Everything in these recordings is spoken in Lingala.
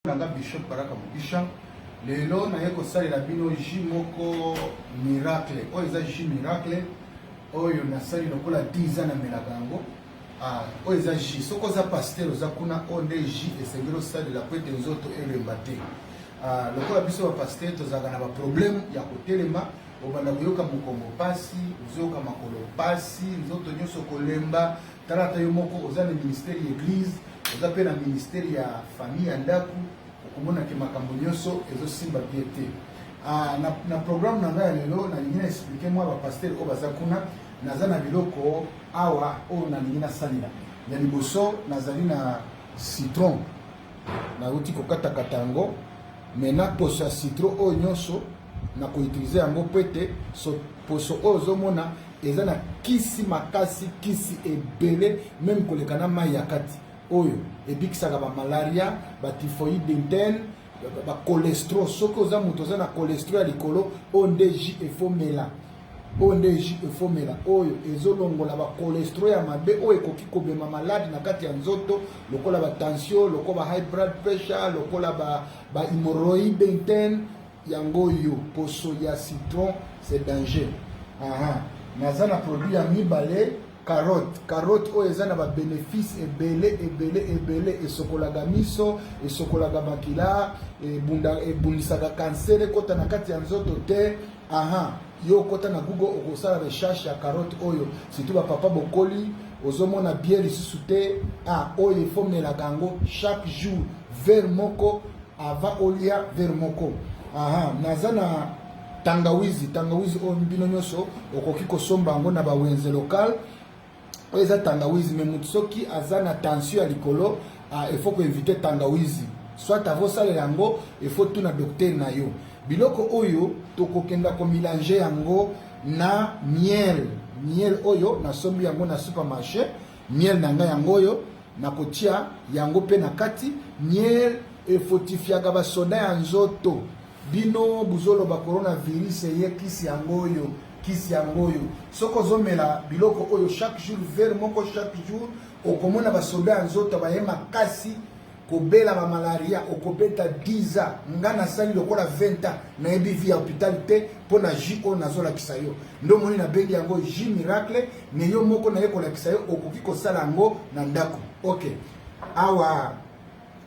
Nanga Bishop Baraka Mugisha lelo naye kosalela bino ji moko miracle oyo eza ji miracle oyo nasali lokola 10 ans na melaka yango oyo eza ji soko za pasteur oza kuna onde ji esengeli osalela po ete nzoto elemba te lokola biso ba pasteur tozalaka na baproblème ya kotelema obanda koyoka mokongo pasi ozoyoka makolo pasi nzoto nyonso kolemba talata yo moko oza na ministère ya église oza pe na ministère ya famille ya ndako okomona ke makambo nyonso ezosimba bien te na programme na ngai lelo nalingi na expliquer moi bapasteur oyo baza kuna naza na biloko awa oyo nalingi nasalela ya liboso nazali na citron nauti kokatakata yango me na poso ya citron oyo nyonso na koutilize yango po ete poso oyo ozomona eza na kisi makasi kisi ebele meme koleka na mai ya kati oyo ebikisaka ba malaria ba typhoïde interne ba cholesterol soko za muto za na cholesterol likolo ondeji efomela oyo ezolongola ba cholesterol ya mabe oyo ekoki kobema malade na kati ya nzoto lokola ba tension lokola ba high blood pressure lokola ba hémorroïde interne yango yo poso ya citron c'est danger naza na produit ya mibale carotte oyo eza na ba bénéfice ebele esokolaga miso esokolaga makila ebundisaka kansere ekota na kati ya nzoto te yo kota na Google okosala recherche ya carotte oyo surtout bapapa bokoli ozomona bien lisusu te oyo efomelaka yango chaque jour verre moko avant olia verre moko naza na tangawizi oyo bino nyonso okoki kosomba yango na bawenze local oyo eza tangawizi me mutu soki aza na tension ya likolo ifo koinvite tangawizi soit avosalela yango ifo tuna docteur na yo biloko oyo tokokenda komilange yango na miel oyo nasombi yango na supermarché miel na ngai yango oyo nakotia yango pe na kati miel efortifiaka basoda ya nzoto bino buzoloba coronavirus eye kisi yango oyo soko zomela biloko oyo chaque jour verre moko chaque jour okomona basoda ya nzoto baye makasi kobela ba malaria okobeta 10 ans nga nasali lokola 20 ans nayebi via hôpital te mpo na ji oyo nazolakisa yo ndo moni nabengi yango ji miracle me yo moko naye kolakisa yo okoki kosala yango na ndako awa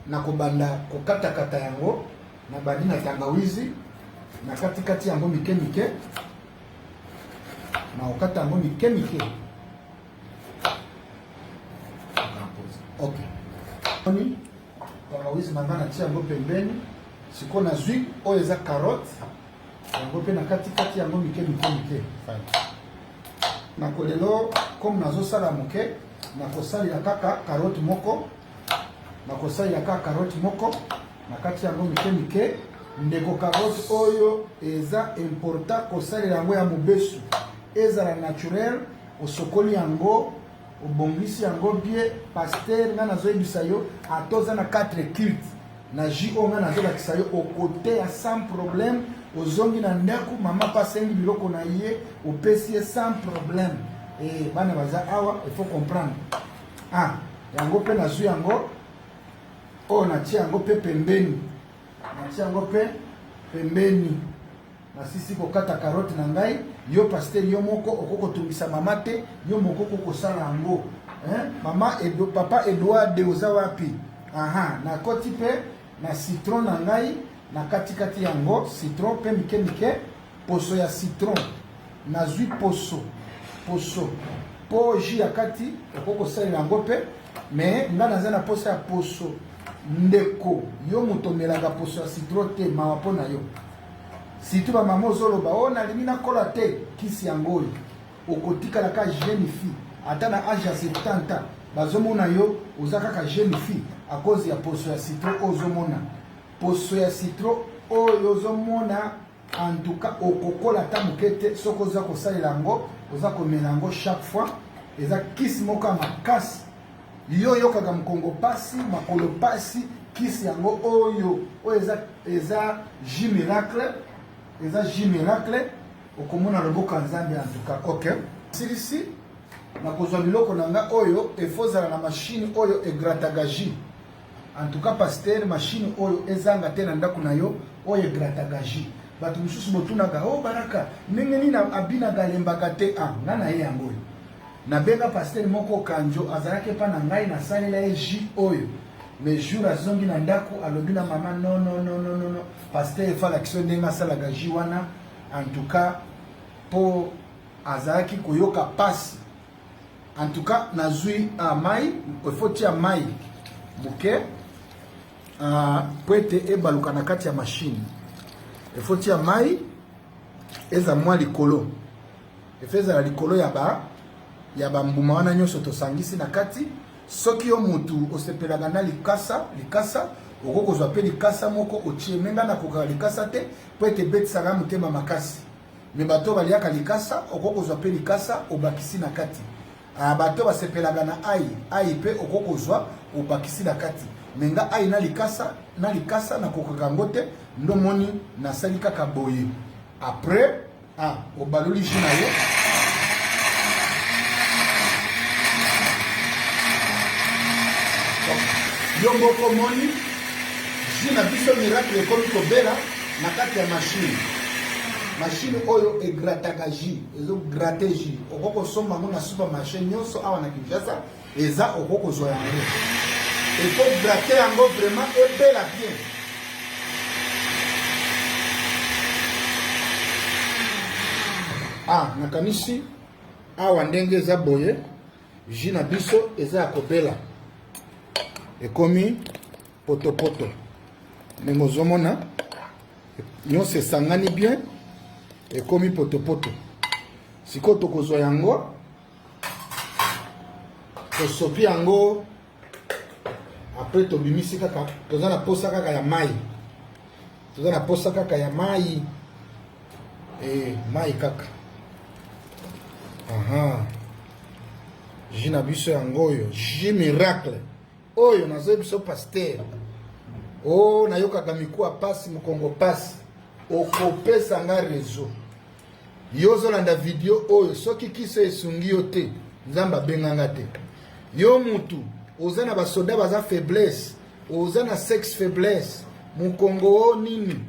nakobanda kokatakata yango na bandi na tangawizi na katikati yango mike na okata yango mike tangawizi nanga natia yango pembeni siko na zwi oyo eza carotte yango pe na katikati yango mike nakolelo comme nazosala moke nakosalela kaka carotte moko na kati yango mike ndeko carotte oyo eza important kosalela yango ya mobesu ezala naturel osokoli yango obongisi yango bien pasteur nga nazoyebisa yo atoza na 4 kilt na ji oyo nga nazolakisa yo okote ya sans problème ozongi na ndako mama pasengi biloko na ye opesi ye sans problème bana baza awa il faut comprendre yango pe nazwi yango oyo natia yango pe pembeni nasisi kokata carotte na ngai yo pasteur yo moko okokotungisa mama te yo moko okokosala yango mama papa Edouard de oza wapi nakoti pe na citron na ngai na katikati yango citron pe mike poso ya citron nazwi poso po ji ya kati okokosalela yango pe me nga naza na poso ya poso ndeko yo moto omelaka poso ya citron te mawa mpo na yo surtout bamama ozoloba nalingi nakola te kisi yango oyo okotikalaka jeune fille ata na age ya 70 ans bazomona yo oza kaka jeune fille à cause ya poso ya citron oyo ozomona poso ya citron oyo ozomona en tout cas okokola ata moke te soki oza kosalela yango oza komela yango chaque fois eza kisi moko ya makasi yo yokaka mokongo pasi makolo pasi kisi yango oyo eza ji miracle okomona loboko ya Nzambe en tout cas silisi nakozwa biloko na nga oyo efozala na machine oyo egrataka ji en tout cas pasteur machine oyo ezanga te na ndako na yo oyo grataka jus bato mosusu botunaka oh baraka ndenge nini abinaka alembaka te nga na ye yango oyo nabenga pasteur moko kanjo azalaki epa na ngai nasalela ye jus oyo mais jour azongi na ndako alobi na mama non pasteur efalaki so ndenge asalaka jus wana en tout cas po azalaki koyoka pasi en tout cas nazwi mai efotia mai moke po ete ebaluka na kati ya machine efotia mai eza mwa likolo efezala likolo ya bambuma wana nyonso tosangisi na kati soki yo mutu osepelaka na likasa okokozwa pe likasa moko otie menga na kokaka likasa te po ete betisaka motema makasi me bato baliaka likasa okokozwa pe likasa obakisi na kati bato basepelaka na ai pe okokozwa obakisi na kati menga ai na likasa na kokaka yango te ndo moni nasali kaka boye après obaloli jus na yo yo moko moni jus na biso miracle ekomi kobela na kati ya machine oyo egrataka jus ezogratte jus okokosomba yango na supermarché nyonso awa na Kinshasa eza okokozwa yango efo gratte yango vraiment ebela bien nakanisi awa ndenge eza boye jus na biso eza ya kobela ekomi potopoto ndenge ozomona nyonso esangani bien ekomi potopoto sikoyo tokozwa yango tosopi yango apres tobimisi kaka toza na posa kaka ya mai mai kaka jus na biso yango oyo jus miracle oyo nazoyi biso pasteur nayokaka mikuwa pasi mokongo pasi okopesa nga réseau yo ozolanda video oyo soki kiso esungi yo te nzambe abenganga te yo mutu oza na basoda baza faiblesse oza na sexe faiblesse mokongo nini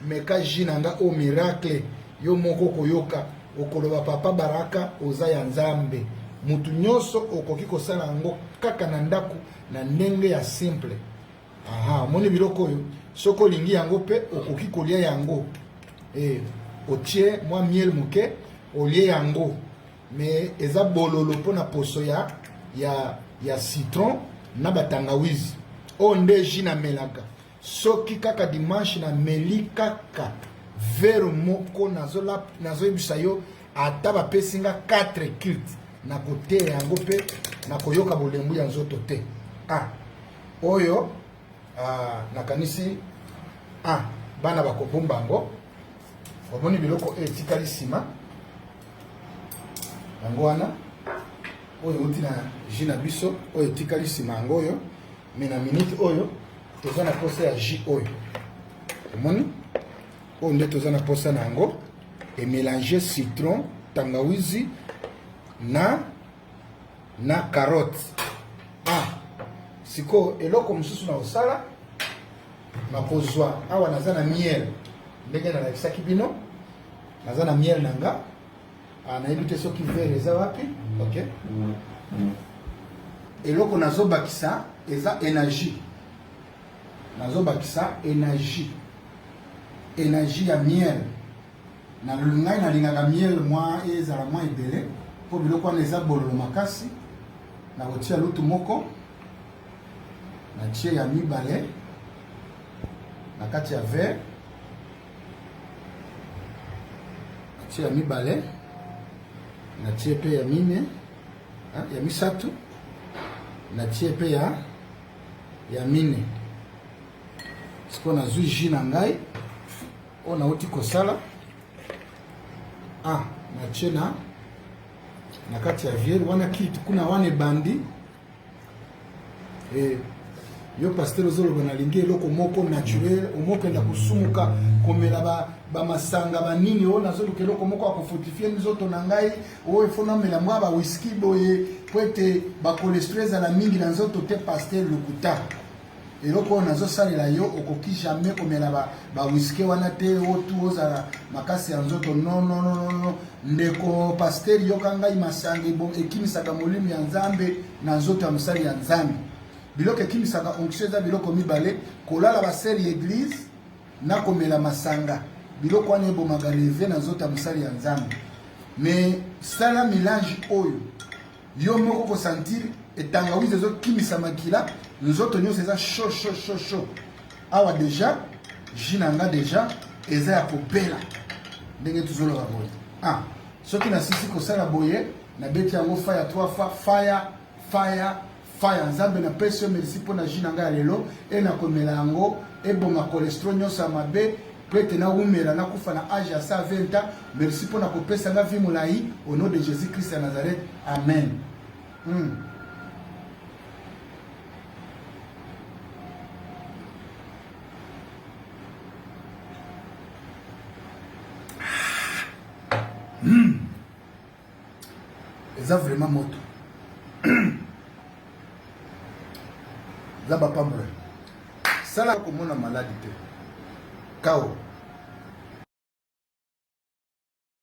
meka jus na nga o miracle yo moko koyoka okoloba papa baraka oza ya nzambe mutu nyonso okoki kosala yango kaka na ndako na ndenge ya simple moni biloko oyo soki olingi yango pe okoki kolia yango otie mwa miel moke olie yango mais eza bololo mpona poso ya citron na batangawizi oyo nde jus namelaka soki kaka dimanche nameli kaka verre moko nazoyebisa yo ata bapesi nga 4 kilt nakoteya yango mpe nakoyoka bolembu ya nzoto te oyo nakanisi bana bakobomba yango omoni biloko etikali nsima yango wana oyo uti na jus na biso oyo etikali nsima yango oyo me na minute oyo toza na posa ya jus oyo omoni oyo nde toza na posa na yango emélange citron tangawizi na carotte siko eloko mosusu na osala nakozwa awa naza na miel ndenge nalakisaki bino naza na miel na nga nayebi te soki verre eza wapi ok eloko nazobakisa eza énergie nazobakisa énergie ya miel ngai nalingaka miel mwa ezala mwa ebele mpo biloko wana eza bololo makasi nakotia lutu moko natie ya mibale na kati ya verre natie ya mibale natie pe ya mine ya misatu natie pe ya mine siko nazwi jus na ngai oyo nauti kosala natie na kati ya viere wana kitu kuna wana ebandi yo pasteur ozoloba nalingi eloko moko naturel omopenda kosumuka komela bamasanga banini oyo nazoluka eloko moko ya kofortifie nzoto na ngai oyo efo namela mwa bawiski boye po ete bacholesterol ezala mingi na nzoto te pasteur lokuta eloko oyo nazosalela yo okoki jamais komela ba whisky wana te otu ozala makasi ya nzoto non ndeko pasteur yoka ngai masanga bon ekimisaka molimo ya nzambe na nzoto ya mosali ya nzambe biloko ekimisaka onction eza biloko mibale kolala basere ya église na komela masanga biloko wana ebomaka leve na nzoto ya mosali ya nzambe mais sala mélange oyo yo moko kosentir etangawizi ezokimisa makila nzoto nyonso eza chaud awa deja jus na nga deja eza ya kobela ndenge tozoloba boye soki nasisi kosala boye nabeti yango fire 3 fois fire nzambe napesi yo merci mpo na jus na nga ya lelo e nakomela yango eboma cholesterol nyonso ya mabe po ete naumela nakufa na age ya 120 ans merci mpo na kopesa nga vi molai au nom de Jésus Christ ya Nazareth amen. Eza vraiment moto eza bapambole sala komona maladi te kao